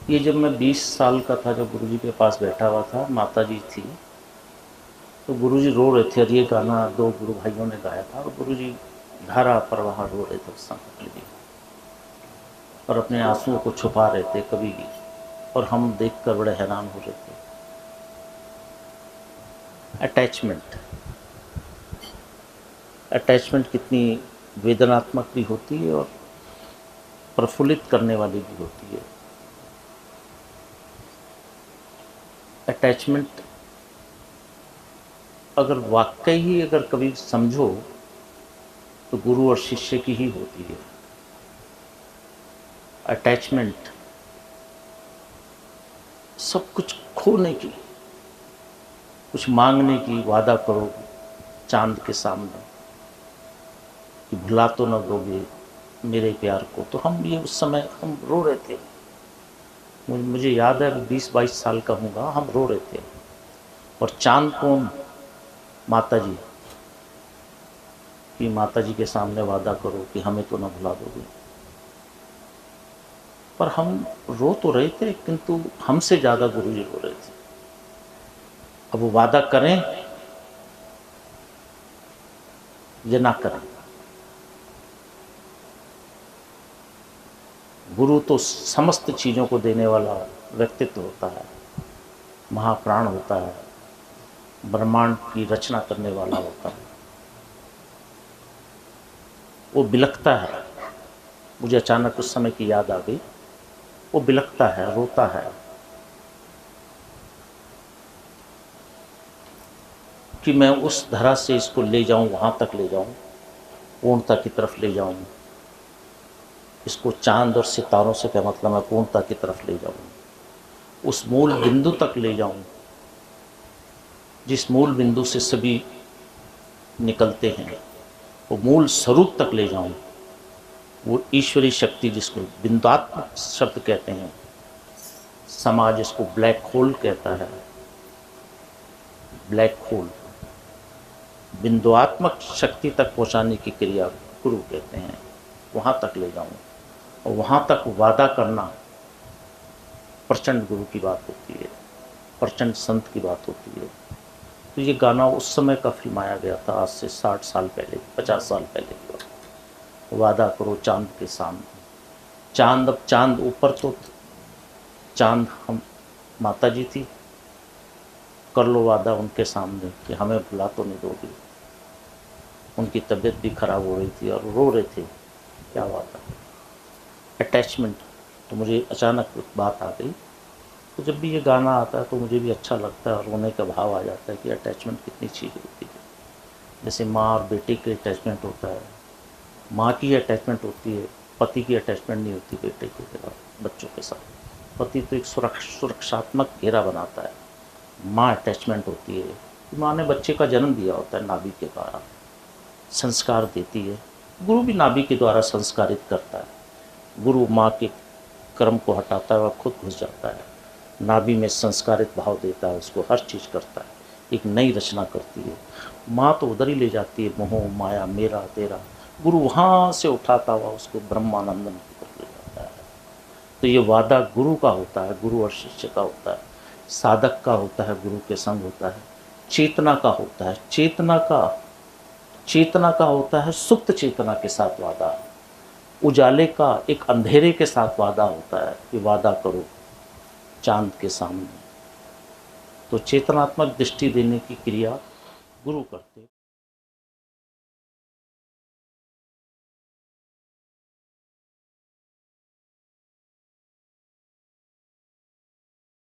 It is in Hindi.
ये जब मैं 20 साल का था, जब गुरुजी के पास बैठा हुआ था, माताजी थी, तो गुरुजी रो रहे थे और ये गाना दो गुरु भाइयों ने गाया था और गुरुजी धारा प्रवाह रो रहे थे उस समय जी, और अपने आंसुओं को छुपा रहे थे कभी भी, और हम देखकर बड़े हैरान हो रहे थे। अटैचमेंट अटैचमेंट कितनी वेदनात्मक भी होती है और प्रफुल्लित करने वाली भी होती है। अटैचमेंट अगर वाकई ही अगर कभी समझो तो गुरु और शिष्य की ही होती है। अटैचमेंट सब कुछ खोने की, कुछ मांगने की, वादा करो चांद के सामने कि भुला तो न दोगे मेरे प्यार को। तो हम ये उस समय हम रो रहे थे, मुझे याद है 20-22 साल का हूँगा, हम रो रहे थे। और चांद कौन? माता जी, कि माता जी के सामने वादा करो कि हमें तो ना भुला दोगे। पर हम रो तो रहे थे, किंतु हमसे ज़्यादा गुरु जी रो रहे थे। अब वो वादा करें या ना करें। गुरु तो समस्त चीज़ों को देने वाला व्यक्तित्व होता है, महाप्राण होता है, ब्रह्मांड की रचना करने वाला होता है। वो बिलखता है, मुझे अचानक उस समय की याद आ गई। वो बिलखता है, रोता है कि मैं उस धरा से इसको ले जाऊं, वहाँ तक ले जाऊं, पूर्णता की तरफ ले जाऊं। इसको चांद और सितारों से क्या मतलब, मैं पूर्णता की तरफ ले जाऊं, उस मूल बिंदु तक ले जाऊं जिस मूल बिंदु से सभी निकलते हैं। वो मूल स्वरूप तक ले जाऊं, वो ईश्वरी शक्ति जिसको बिंदात्मक शब्द कहते हैं, समाज इसको ब्लैक होल कहता है। ब्लैक होल बिंदुआत्मक शक्ति तक पहुंचाने की क्रिया गुरु कहते हैं। वहाँ तक ले जाऊं, और वहाँ तक वादा करना प्रचंड गुरु की बात होती है, प्रचंड संत की बात होती है। तो ये गाना उस समय का फिल्माया गया था, आज से 60 साल पहले, 50 साल पहले की बात। वादा करो चांद के सामने। चांद, अब चांद ऊपर तो चांद हम माता जी थी, कर लो वादा उनके सामने कि हमें भुला तो नहीं दोगी। उनकी तबीयत भी खराब हो रही थी और रो रहे थे, क्या बात है। अटैचमेंट, तो मुझे अचानक एक बात आ गई। तो जब भी ये गाना आता है तो मुझे भी अच्छा लगता है और रोने का भाव आ जाता है कि अटैचमेंट कितनी चीज़ होती है। जैसे माँ और बेटे के अटैचमेंट होता है, माँ की अटैचमेंट होती है, पति की अटैचमेंट नहीं होती बेटे के साथ, बच्चों के साथ। पति तो एक सुरक्षात्मक घेरा बनाता है, माँ अटैचमेंट होती है। माँ ने बच्चे का जन्म दिया होता है, नाभि के द्वारा संस्कार देती है। गुरु भी नाभि के द्वारा संस्कारित करता है। गुरु माँ के कर्म को हटाता है और खुद घुस जाता है, नाभि में संस्कारित भाव देता है, उसको हर चीज़ करता है, एक नई रचना करती है। माँ तो उधर ही ले जाती है, मोह माया मेरा तेरा। गुरु वहाँ से उठाता हुआ उसको ब्रह्मानंदन की तरफ ले जाता है। तो ये वादा गुरु का होता है, गुरु और शिष्य का होता है, साधक का होता है, गुरु के संग होता है, चेतना का होता है, चेतना का होता है, सुप्त चेतना के साथ वादा, उजाले का एक अंधेरे के साथ वादा होता है कि वादा करो चांद के सामने। तो चेतनात्मक दृष्टि देने की क्रिया गुरु करते।